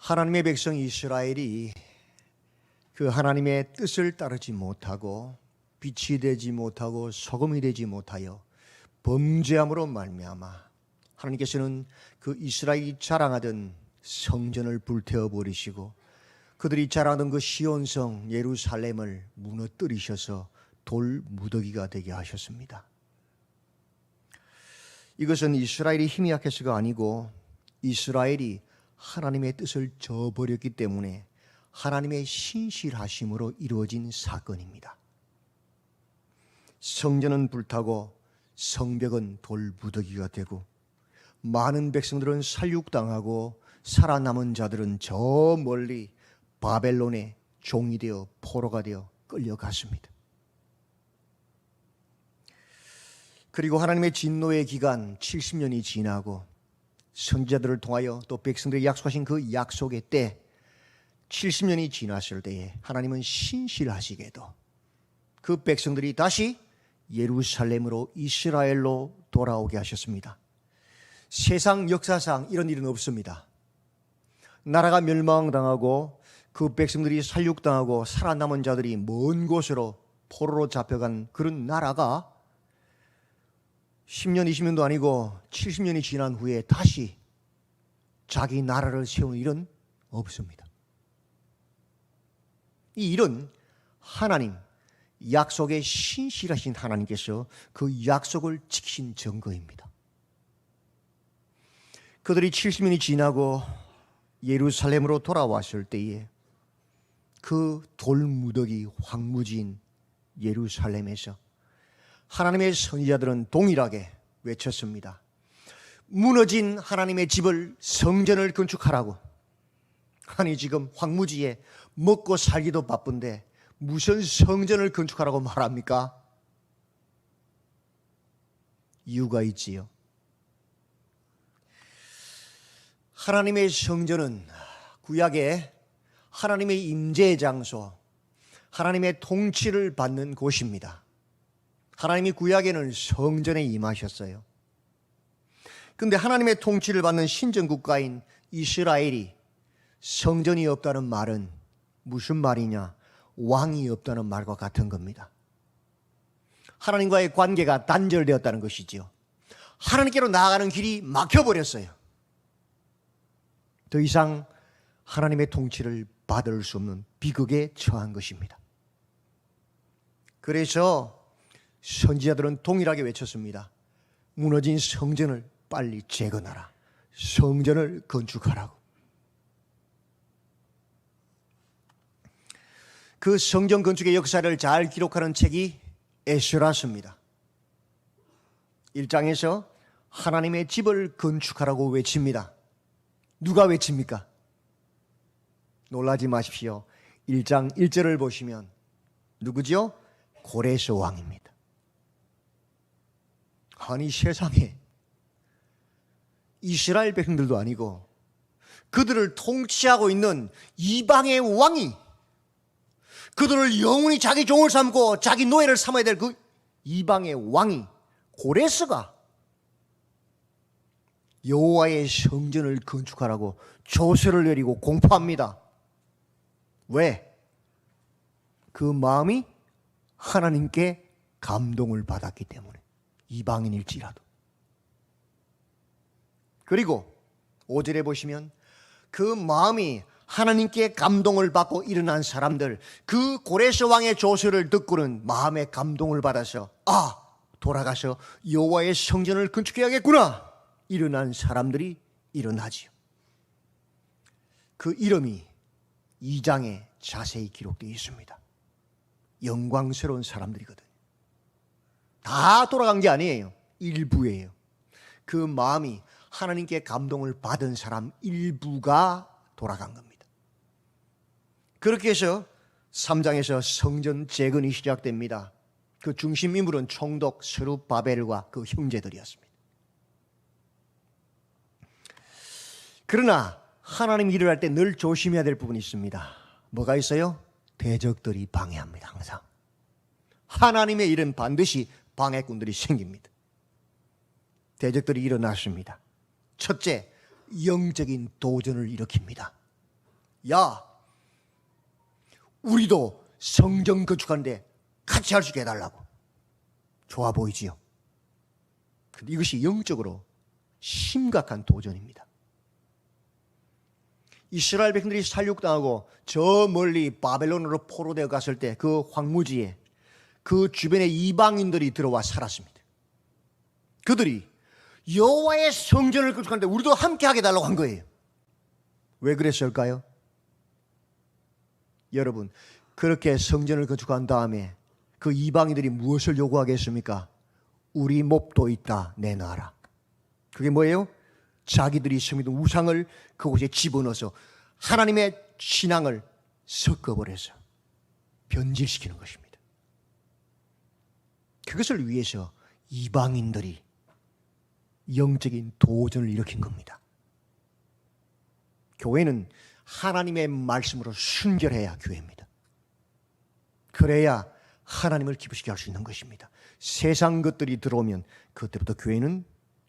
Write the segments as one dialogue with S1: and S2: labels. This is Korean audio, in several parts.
S1: 하나님의 백성 이스라엘이 그 하나님의 뜻을 따르지 못하고 빛이 되지 못하고 소금이 되지 못하여 범죄함으로 말미암아 하나님께서는 그 이스라엘이 자랑하던 성전을 불태워 버리시고 그들이 자랑하던 그 시온성 예루살렘을 무너뜨리셔서 돌 무더기가 되게 하셨습니다. 이것은 이스라엘이 힘이 약해서가 아니고 이스라엘이 하나님의 뜻을 저버렸기 때문에 하나님의 신실하심으로 이루어진 사건입니다. 성전은 불타고 성벽은 돌 무더기가 되고 많은 백성들은 살육당하고 살아남은 자들은 저 멀리 바벨론의 종이 되어 포로가 되어 끌려갔습니다. 그리고 하나님의 진노의 기간 70년이 지나고 선지자들을 통하여 또 백성들에게 약속하신 그 약속의 때 70년이 지났을 때에 하나님은 신실하시게도 그 백성들이 다시 예루살렘으로 이스라엘로 돌아오게 하셨습니다. 세상 역사상 이런 일은 없습니다. 나라가 멸망당하고 그 백성들이 살육당하고 살아남은 자들이 먼 곳으로 포로로 잡혀간 그런 나라가 10년, 20년도 아니고 70년이 지난 후에 다시 자기 나라를 세우는 일은 없습니다. 이 일은 하나님, 약속에 신실하신 하나님께서 그 약속을 지키신 증거입니다. 그들이 70년이 지나고 예루살렘으로 돌아왔을 때에 그 돌무더기 황무지인 예루살렘에서 하나님의 선지자들은 동일하게 외쳤습니다. 무너진 하나님의 집을, 성전을 건축하라고. 아니 지금 황무지에 먹고 살기도 바쁜데 무슨 성전을 건축하라고 말합니까? 이유가 있지요. 하나님의 성전은 구약의 하나님의 임재의 장소, 하나님의 통치를 받는 곳입니다. 하나님이 구약에는 성전에 임하셨어요. 그런데 하나님의 통치를 받는 신정국가인 이스라엘이 성전이 없다는 말은 무슨 말이냐? 왕이 없다는 말과 같은 겁니다. 하나님과의 관계가 단절되었다는 것이지요. 하나님께로 나아가는 길이 막혀버렸어요. 더 이상 하나님의 통치를 받을 수 없는 비극에 처한 것입니다. 그래서 선지자들은 동일하게 외쳤습니다. 무너진 성전을 빨리 재건하라. 성전을 건축하라고. 그 성전 건축의 역사를 잘 기록하는 책이 에스라서입니다. 1장에서 하나님의 집을 건축하라고 외칩니다. 누가 외칩니까? 놀라지 마십시오. 1장 1절을 보시면 누구죠? 고레스 왕입니다. 아니 세상에 이스라엘 백성들도 아니고 그들을 통치하고 있는 이방의 왕이 그들을 영원히 자기 종을 삼고 자기 노예를 삼아야 될 그 이방의 왕이 고레스가 여호와의 성전을 건축하라고 조서를 내리고 공포합니다. 왜? 그 마음이 하나님께 감동을 받았기 때문에. 이방인일지라도. 그리고 5절에 보시면 그 마음이 하나님께 감동을 받고 일어난 사람들, 그 고레스 왕의 조서를 듣고는 마음의 감동을 받아서 돌아가서 여호와의 성전을 건축해야겠구나 일어난 사람들이 일어나지요. 그 이름이 2장에 자세히 기록되어 있습니다. 영광스러운 사람들이거든요. 다 돌아간 게 아니에요. 일부예요. 그 마음이 하나님께 감동을 받은 사람 일부가 돌아간 겁니다. 그렇게 해서 3장에서 성전 재건이 시작됩니다. 그 중심 인물은 총독 스룹바벨과 그 형제들이었습니다. 그러나 하나님이 일을 할 때 늘 조심해야 될 부분이 있습니다. 뭐가 있어요? 대적들이 방해합니다. 항상. 하나님의 일은 반드시 방해꾼들이 생깁니다. 대적들이 일어났습니다. 첫째, 영적인 도전을 일으킵니다. 야, 우리도 성전 건축하는데 같이 할 수 있게 해달라고. 좋아 보이지요? 근데 이것이 영적으로 심각한 도전입니다. 이스라엘 백성들이 살육당하고 저 멀리 바벨론으로 포로되어 갔을 때 그 황무지에 그 주변에 이방인들이 들어와 살았습니다. 그들이 여호와의 성전을 건축하는데 우리도 함께 하게 해달라고 한 거예요. 왜 그랬을까요? 여러분, 그렇게 성전을 건축한 다음에 그 이방인들이 무엇을 요구하겠습니까? 우리 몹도 있다 내놔라. 그게 뭐예요? 자기들이 섬기던 우상을 그곳에 집어넣어서 하나님의 신앙을 섞어버려서 변질시키는 것입니다. 그것을 위해서 이방인들이 영적인 도전을 일으킨 겁니다. 교회는 하나님의 말씀으로 순결해야 교회입니다. 그래야 하나님을 기쁘시게 할 수 있는 것입니다. 세상 것들이 들어오면 그때부터 교회는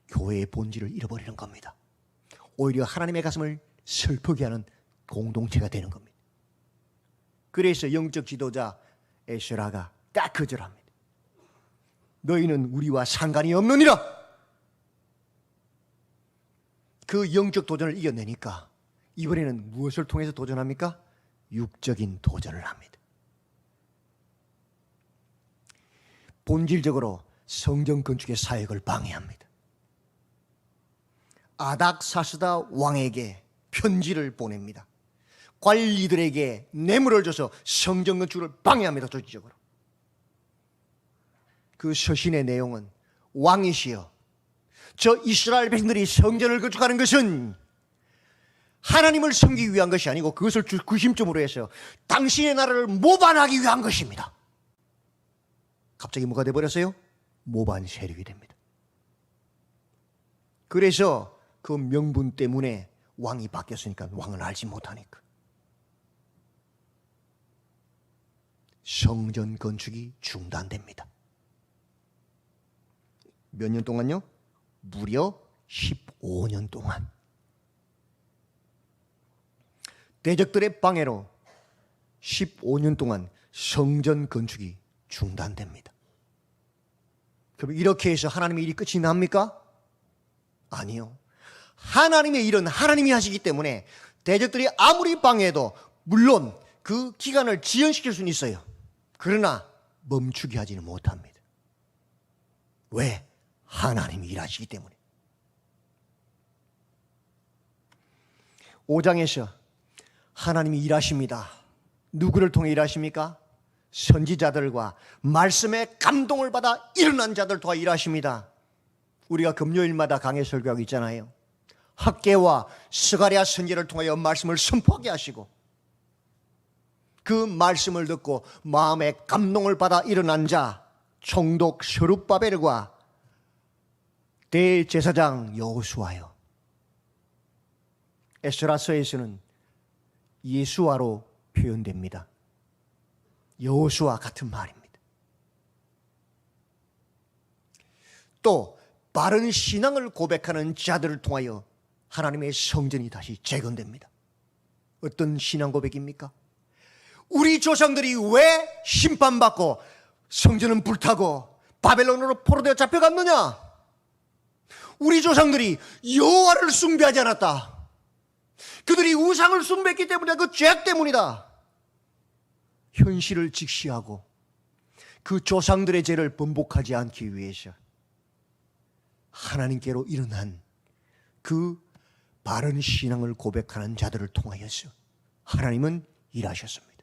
S1: 교회의 본질을 잃어버리는 겁니다. 오히려 하나님의 가슴을 슬프게 하는 공동체가 되는 겁니다. 그래서 영적 지도자 에스라가 딱 거절합니다. 너희는 우리와 상관이 없느니라. 그 영적 도전을 이겨내니까 이번에는 무엇을 통해서 도전합니까? 육적인 도전을 합니다. 본질적으로 성전 건축의 사역을 방해합니다. 아닥사스다 왕에게 편지를 보냅니다. 관리들에게 뇌물을 줘서 성전 건축을 방해합니다. 조직적으로. 그 서신의 내용은 왕이시여, 저 이스라엘 백성들이 성전을 건축하는 것은 하나님을 섬기기 위한 것이 아니고 그것을 구심점으로 해서 당신의 나라를 모반하기 위한 것입니다. 갑자기 뭐가 돼버렸어요? 모반 세력이 됩니다. 그래서 그 명분 때문에 왕이 바뀌었으니까 왕을 알지 못하니까 성전 건축이 중단됩니다. 몇 년 동안요? 무려 15년 동안 대적들의 방해로 15년 동안 성전 건축이 중단됩니다. 그럼 이렇게 해서 하나님의 일이 끝이 납니까? 아니요. 하나님의 일은 하나님이 하시기 때문에 대적들이 아무리 방해해도 물론 그 기간을 지연시킬 수는 있어요. 그러나 멈추게 하지는 못합니다. 왜? 하나님이 일하시기 때문에. 5장에서 하나님이 일하십니다. 누구를 통해 일하십니까? 선지자들과 말씀에 감동을 받아 일어난 자들 통해 일하십니다. 우리가 금요일마다 강해 설교하고 있잖아요. 학계와 스가랴 선지를 통하여 말씀을 선포하게 하시고 그 말씀을 듣고 마음에 감동을 받아 일어난 자 총독 스룹바벨과 대제사장 여호수아요. 에스라서에서는 예수아로 표현됩니다. 여호수아 같은 말입니다. 또 바른 신앙을 고백하는 자들을 통하여 하나님의 성전이 다시 재건됩니다. 어떤 신앙 고백입니까? 우리 조상들이 왜 심판받고 성전은 불타고 바벨론으로 포로되어 잡혀갔느냐? 우리 조상들이 여호와를 숭배하지 않았다. 그들이 우상을 숭배했기 때문에 그 죄악 때문이다. 현실을 직시하고 그 조상들의 죄를 번복하지 않기 위해서 하나님께로 일어난 그 바른 신앙을 고백하는 자들을 통하여서 하나님은 일하셨습니다.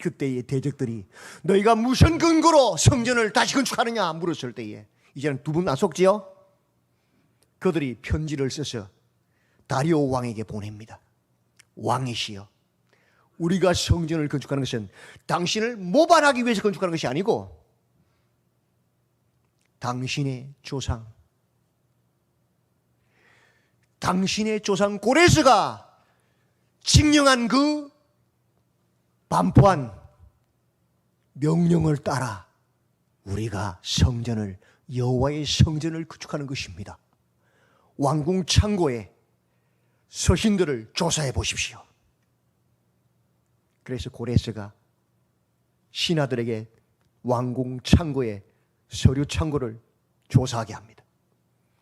S1: 그때의 대적들이 너희가 무슨 근거로 성전을 다시 건축하느냐 물었을 때에 이제는 두 분 안 속지요? 그들이 편지를 써서 다리오 왕에게 보냅니다. 왕이시여, 우리가 성전을 건축하는 것은 당신을 모반하기 위해서 건축하는 것이 아니고 당신의 조상 고레스가 칙령한 그 반포한 명령을 따라 우리가 성전을 여호와의 성전을 건축하는 것입니다. 왕궁 창고에 서신들을 조사해 보십시오. 그래서 고레스가 신하들에게 왕궁 창고에 서류 창고를 조사하게 합니다.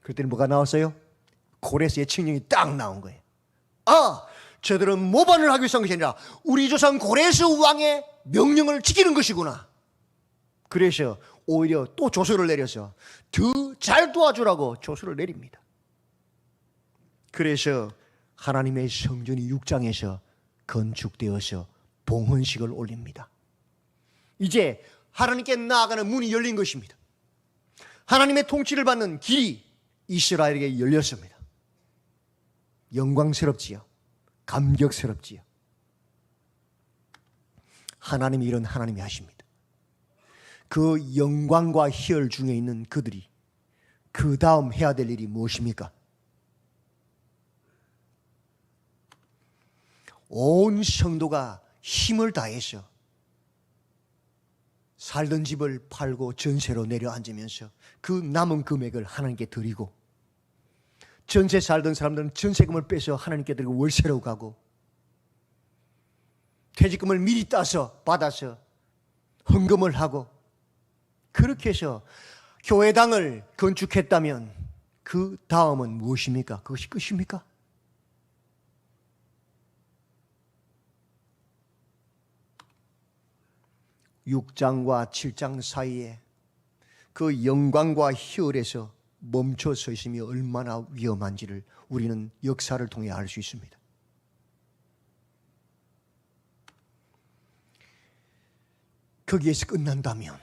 S1: 그때 뭐가 나왔어요? 고레스의 칙령이 딱 나온 거예요. 아, 저들은 모반을 하기 위해서 한 것이 아니라 우리 조상 고레스 왕의 명령을 지키는 것이구나. 그래서 오히려 또 조서를 내려서 더 잘 도와주라고 조서를 내립니다. 그래서 하나님의 성전이 6장에서 건축되어서 봉헌식을 올립니다. 이제 하나님께 나아가는 문이 열린 것입니다. 하나님의 통치를 받는 길이 이스라엘에게 열렸습니다. 영광스럽지요. 감격스럽지요. 하나님이 이런 하나님이 하십니다. 그 영광과 희열 중에 있는 그들이 그 다음 해야 될 일이 무엇입니까? 온 성도가 힘을 다해서 살던 집을 팔고 전세로 내려앉으면서 그 남은 금액을 하나님께 드리고, 전세 살던 사람들은 전세금을 빼서 하나님께 드리고 월세로 가고, 퇴직금을 미리 따서 받아서 헌금을 하고, 그렇게 해서 교회당을 건축했다면 그 다음은 무엇입니까? 그것이 끝입니까? (6장과 7장) 사이에 그 영광과 희열에서 멈춰 서 있음이 얼마나 위험한지를 우리는 역사를 통해 알 수 있습니다. 거기에서 끝난다면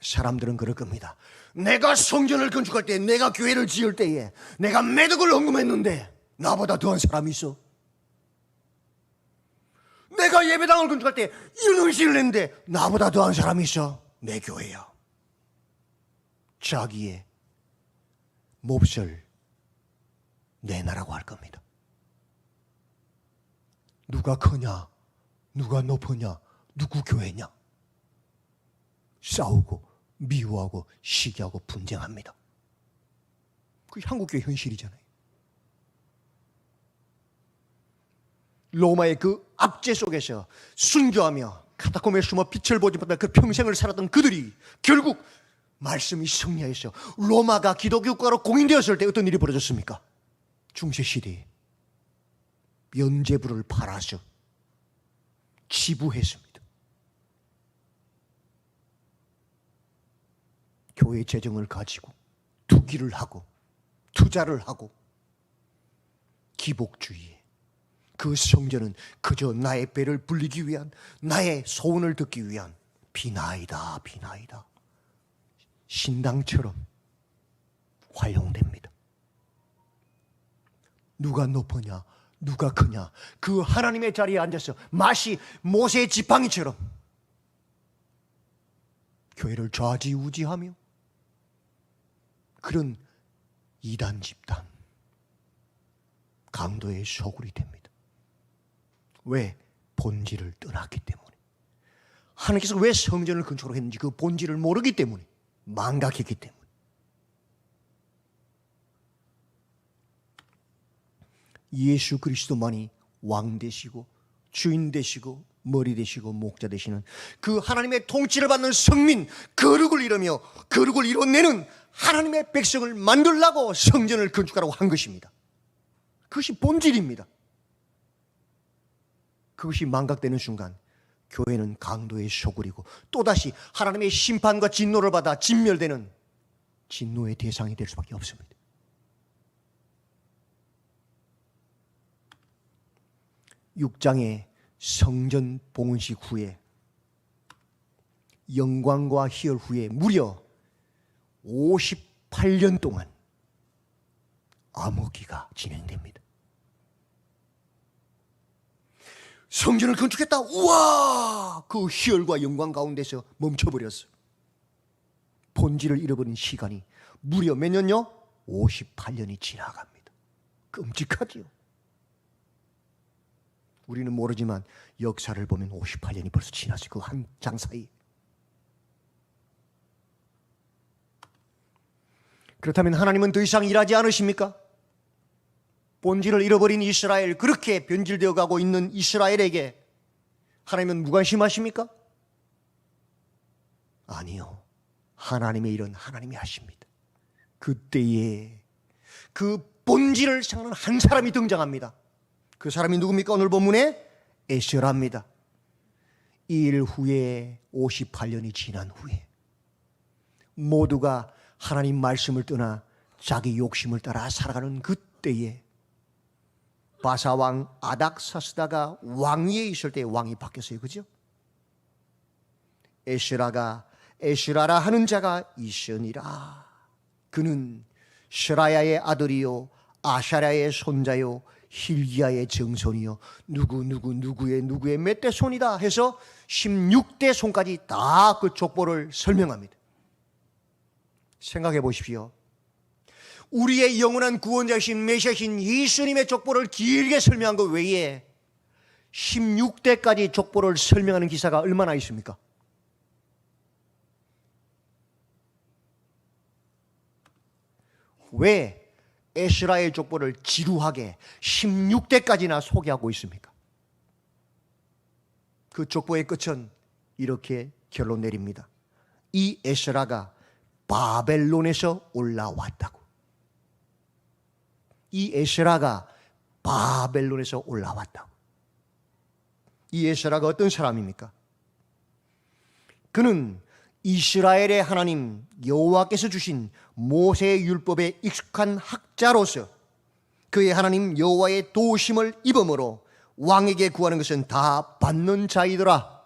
S1: 사람들은 그럴 겁니다. 내가 성전을 건축할 때, 내가 교회를 지을 때에 내가 매덕을 헌금했는데 나보다 더한 사람이 있어? 내가 예배당을 건축할 때 이런 의식을 했는데 나보다 더한 사람이 있어? 내 교회야. 자기의 몹을 내놔라고 할 겁니다. 누가 크냐, 누가 높으냐, 누구 교회냐, 싸우고 미워하고 시기하고 분쟁합니다. 그게 한국교회 현실이잖아요. 로마의 그 압제 속에서 순교하며 카타콤에 숨어 빛을 보지 못한 그 평생을 살았던 그들이 결국 말씀이 승리하여서 로마가 기독교 국가로 공인되었을 때 어떤 일이 벌어졌습니까? 중세시대에 면죄부를 팔아서 지부했습니다. 교회 재정을 가지고 투기를 하고 투자를 하고 기복주의에 그 성전은 그저 나의 배를 불리기 위한, 나의 소원을 듣기 위한 비나이다 비나이다 신당처럼 활용됩니다. 누가 높으냐 누가 크냐, 그 하나님의 자리에 앉아서 마치 모세의 지팡이처럼 교회를 좌지우지하며 그런 이단 집단 강도의 소굴이 됩니다. 왜? 본질을 떠났기 때문에. 하나님께서 왜 성전을 건축하라고 했는지 그 본질을 모르기 때문에, 망각했기 때문에. 예수 그리스도만이 왕 되시고 주인 되시고 머리 되시고 목자 되시는 그 하나님의 통치를 받는 성민, 거룩을 이루며 거룩을 이뤄내는 하나님의 백성을 만들라고 성전을 건축하라고 한 것입니다. 그것이 본질입니다. 그것이 망각되는 순간 교회는 강도의 소굴이고 또다시 하나님의 심판과 진노를 받아 진멸되는 진노의 대상이 될 수밖에 없습니다. (6장의) 성전 봉헌식 후에, 영광과 희열 후에 무려 58년 동안 암흑기가 진행됩니다. 성전을 건축했다. 우와! 그 희열과 영광 가운데서 멈춰버렸어. 본질을 잃어버린 시간이 무려 몇 년요? 58년이 지나갑니다. 끔찍하지요. 우리는 모르지만 역사를 보면 58년이 벌써 지났어요. 그 한 장 사이. 그렇다면 하나님은 더 이상 일하지 않으십니까? 본질을 잃어버린 이스라엘, 그렇게 변질되어 가고 있는 이스라엘에게 하나님은 무관심하십니까? 아니요. 하나님의 일은 하나님이 하십니다. 그때에 그 본질을 상하는 한 사람이 등장합니다. 그 사람이 누굽니까? 오늘 본문에 에스라입니다. 이 일 후에 58년이 지난 후에 모두가 하나님 말씀을 떠나 자기 욕심을 따라 살아가는 그때에 바사왕 아닥사스다가 왕위에 있을 때 왕이 바뀌었어요. 그죠? 에스라가 에스라라 하는 자가 있으니라. 그는 스라야의 아들이요 아샤랴의 손자요 힐기야의 정손이요 누구의 몇 대 손이다 해서 16대 손까지 다 그 족보를 설명합니다. 생각해 보십시오. 우리의 영원한 구원자이신 메시아신 예수님의 족보를 길게 설명한 것 외에 16대까지 족보를 설명하는 기사가 얼마나 있습니까? 왜 에스라의 족보를 지루하게 16대까지나 소개하고 있습니까? 그 족보의 끝은 이렇게 결론 내립니다. 이 에스라가 바벨론에서 올라왔다고. 이 에스라가 바벨론에서 올라왔다고. 이 에스라가 어떤 사람입니까? 그는 이스라엘의 하나님 여호와께서 주신 모세의 율법에 익숙한 학자로서 그의 하나님 여호와의 도우심을 입음으로 왕에게 구하는 것은 다 받는 자이더라.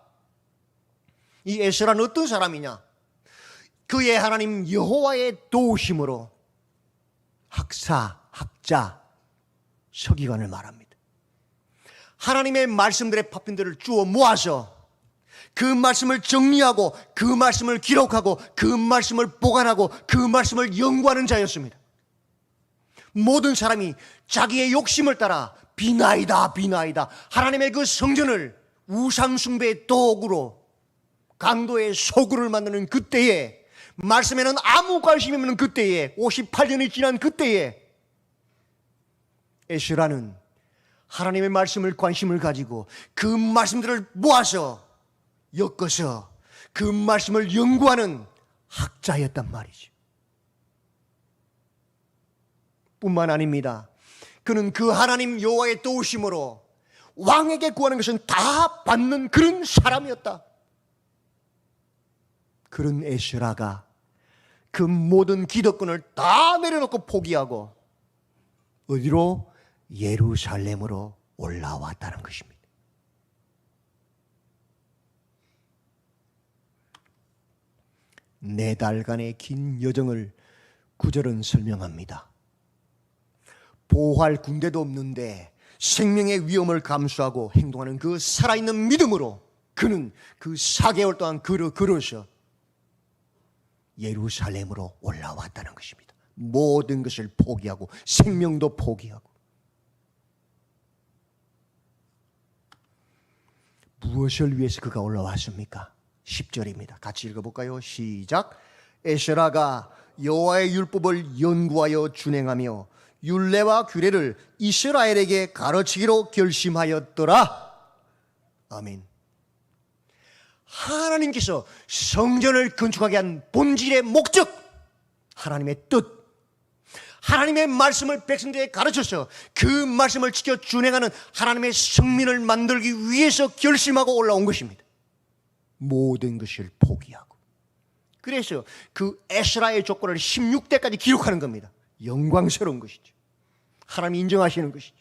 S1: 이 에스라는 어떤 사람이냐? 그의 하나님 여호와의 도우심으로 학사, 학자, 서기관을 말합니다. 하나님의 말씀들의 파편들을 주워 모아서 그 말씀을 정리하고 그 말씀을 기록하고 그 말씀을 보관하고 그 말씀을 연구하는 자였습니다. 모든 사람이 자기의 욕심을 따라 비나이다 하나님의 그 성전을 우상숭배의 도구로 강도의 소굴을 만드는 그때에, 말씀에는 아무 관심이 없는 그때에, 58년이 지난 그때에 에스라는 하나님의 말씀을 관심을 가지고 그 말씀들을 모아서 엮어서 그 말씀을 연구하는 학자였단 말이죠. 뿐만 아닙니다. 그는 그 하나님 여호와의 도우심으로 왕에게 구하는 것은 다 받는 그런 사람이었다. 그런 에스라가 그 모든 기득권을 다 내려놓고 포기하고 어디로? 예루살렘으로 올라왔다는 것입니다. 네 달간의 긴 여정을 구절은 설명합니다. 보호할 군대도 없는데 생명의 위험을 감수하고 행동하는 그 살아있는 믿음으로 그는 그 4개월 동안 걸어서 예루살렘으로 올라왔다는 것입니다. 모든 것을 포기하고 생명도 포기하고. 무엇을 위해서 그가 올라왔습니까? 10절입니다. 같이 읽어볼까요? 시작. 에스라가 여호와의 율법을 연구하여 준행하며 율례와 규례를 이스라엘에게 가르치기로 결심하였더라. 아멘. 하나님께서 성전을 건축하게 한 본질의 목적, 하나님의 뜻, 하나님의 말씀을 백성들에게 가르쳐서 그 말씀을 지켜 준행하는 하나님의 성민을 만들기 위해서 결심하고 올라온 것입니다. 모든 것을 포기하고. 그래서 그 에스라의 조건을 16대까지 기록하는 겁니다. 영광스러운 것이죠. 하나님이 인정하시는 것이죠.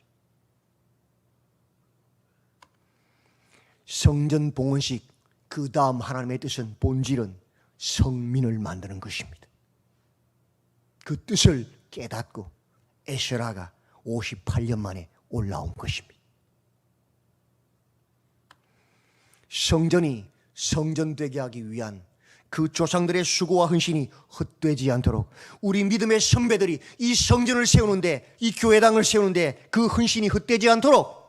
S1: 성전 봉헌식, 그 다음 하나님의 뜻은, 본질은 성민을 만드는 것입니다. 그 뜻을 깨닫고 에스라가 58년 만에 올라온 것입니다. 성전이 성전되게 하기 위한 그 조상들의 수고와 헌신이 헛되지 않도록 우리 믿음의 선배들이 이 성전을 세우는데, 이 교회당을 세우는데 그 헌신이 헛되지 않도록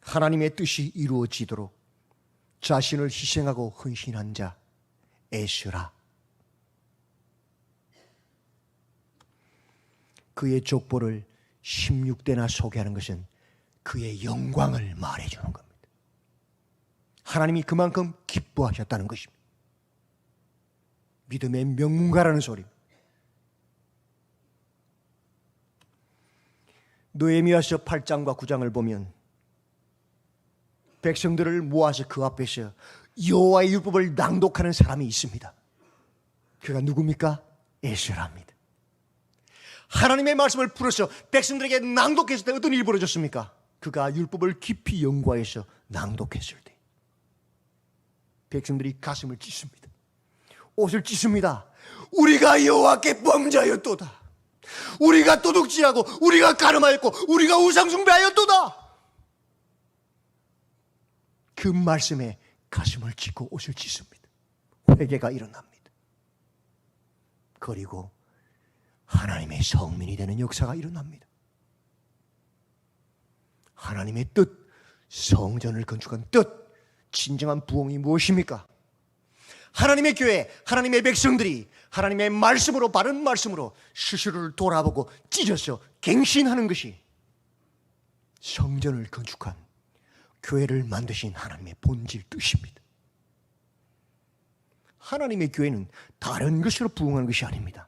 S1: 하나님의 뜻이 이루어지도록 자신을 희생하고 헌신한 자 에스라. 그의 족보를 16대나 소개하는 것은 그의 영광을 말해주는 겁니다. 하나님이 그만큼 기뻐하셨다는 것입니다. 믿음의 명문가라는 소리입니다. 느헤미야서 8장과 9장을 보면 백성들을 모아서 그 앞에서 여호와의 율법을 낭독하는 사람이 있습니다. 그가 누굽니까? 에스라입니다. 하나님의 말씀을 풀어서 백성들에게 낭독했을 때 어떤 일이 벌어졌습니까? 그가 율법을 깊이 연구해서 낭독했을 때 백성들이 가슴을 찢습니다. 옷을 찢습니다. 우리가 여호와께 범죄하였도다. 우리가 도둑질하고 우리가 가늠하였고 우리가 우상 숭배하였도다. 그 말씀에 가슴을 찢고 옷을 찢습니다. 회개가 일어납니다. 그리고 하나님의 성민이 되는 역사가 일어납니다. 하나님의 뜻, 성전을 건축한 뜻, 진정한 부흥이 무엇입니까? 하나님의 교회, 하나님의 백성들이 하나님의 말씀으로, 바른 말씀으로 스스로를 돌아보고 찢어서 갱신하는 것이 성전을 건축한 교회를 만드신 하나님의 본질 뜻입니다. 하나님의 교회는 다른 것으로 부흥하는 것이 아닙니다.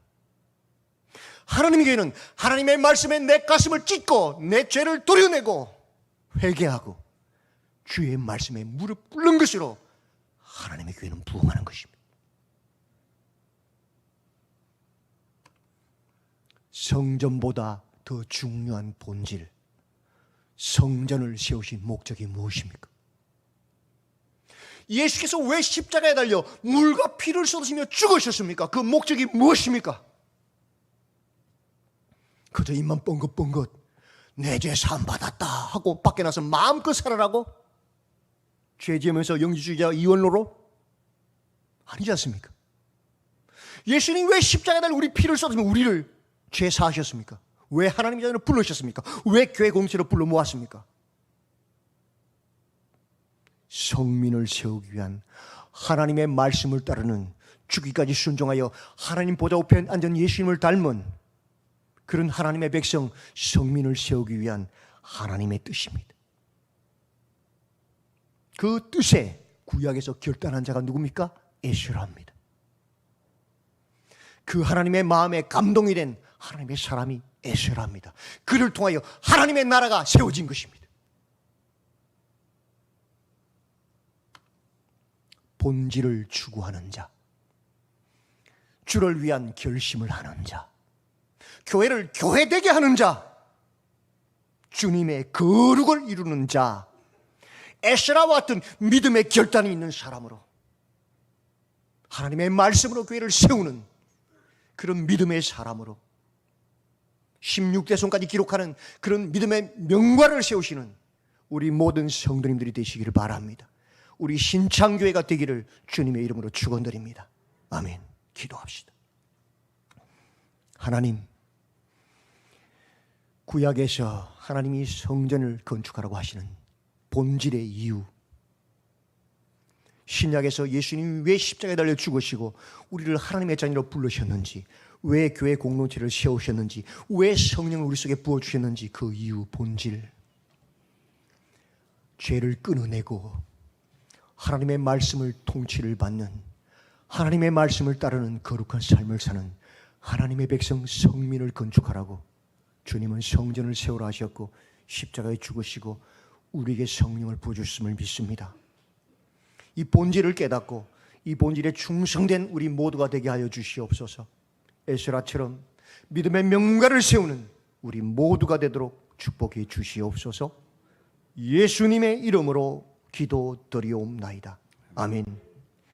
S1: 하나님의 교회는 하나님의 말씀에 내 가슴을 찢고 내 죄를 도려내고 회개하고 주의 말씀에 무릎 꿇는 것으로 하나님의 교회는 부흥하는 것입니다. 성전보다 더 중요한 본질, 성전을 세우신 목적이 무엇입니까? 예수께서 왜 십자가에 달려 물과 피를 쏟으시며 죽으셨습니까? 그 목적이 무엇입니까? 그저 입만 뻥긋뻥긋 내 죄 사함 받았다 하고 밖에 나서 마음껏 살아라고? 죄 지으면서 영지주의자 이원로로? 아니지 않습니까? 예수님 왜 십자가에 달려 우리 피를 쏟으시며 우리를 죄 사하셨습니까? 왜 하나님의 자녀를 불러주셨습니까? 왜 교회 공동체로 불러 모았습니까? 성민을 세우기 위한 하나님의 말씀을 따르는 죽기까지 순종하여 하나님 보좌 우편에 앉은 예수님을 닮은 그런 하나님의 백성 성민을 세우기 위한 하나님의 뜻입니다. 그 뜻에 구약에서 결단한 자가 누굽니까? 에스라입니다. 그 하나님의 마음에 감동이 된 하나님의 사람이 에스라입니다. 그를 통하여 하나님의 나라가 세워진 것입니다. 본질을 추구하는 자, 주를 위한 결심을 하는 자, 교회를 교회되게 하는 자, 주님의 거룩을 이루는 자, 에스라와 같은 믿음의 결단이 있는 사람으로 하나님의 말씀으로 교회를 세우는 그런 믿음의 사람으로 16대손까지 기록하는 그런 믿음의 명관을 세우시는 우리 모든 성도님들이 되시기를 바랍니다. 우리 신창교회가 되기를 주님의 이름으로 축원드립니다. 아멘. 기도합시다. 하나님, 구약에서 하나님이 성전을 건축하라고 하시는 본질의 이유, 신약에서 예수님이 왜 십자가에 달려 죽으시고 우리를 하나님의 자녀로 부르셨는지, 왜 교회 공동체를 세우셨는지, 왜 성령을 우리 속에 부어주셨는지 그 이유, 본질, 죄를 끊어내고 하나님의 말씀을 통치를 받는, 하나님의 말씀을 따르는 거룩한 삶을 사는 하나님의 백성 성민을 건축하라고 주님은 성전을 세우라 하셨고 십자가에 죽으시고 우리에게 성령을 부어주셨음을 믿습니다. 이 본질을 깨닫고 이 본질에 충성된 우리 모두가 되게 하여 주시옵소서. 에스라처럼 믿음의 명가를 세우는 우리 모두가 되도록 축복해 주시옵소서. 예수님의 이름으로 기도드리옵나이다. 아멘.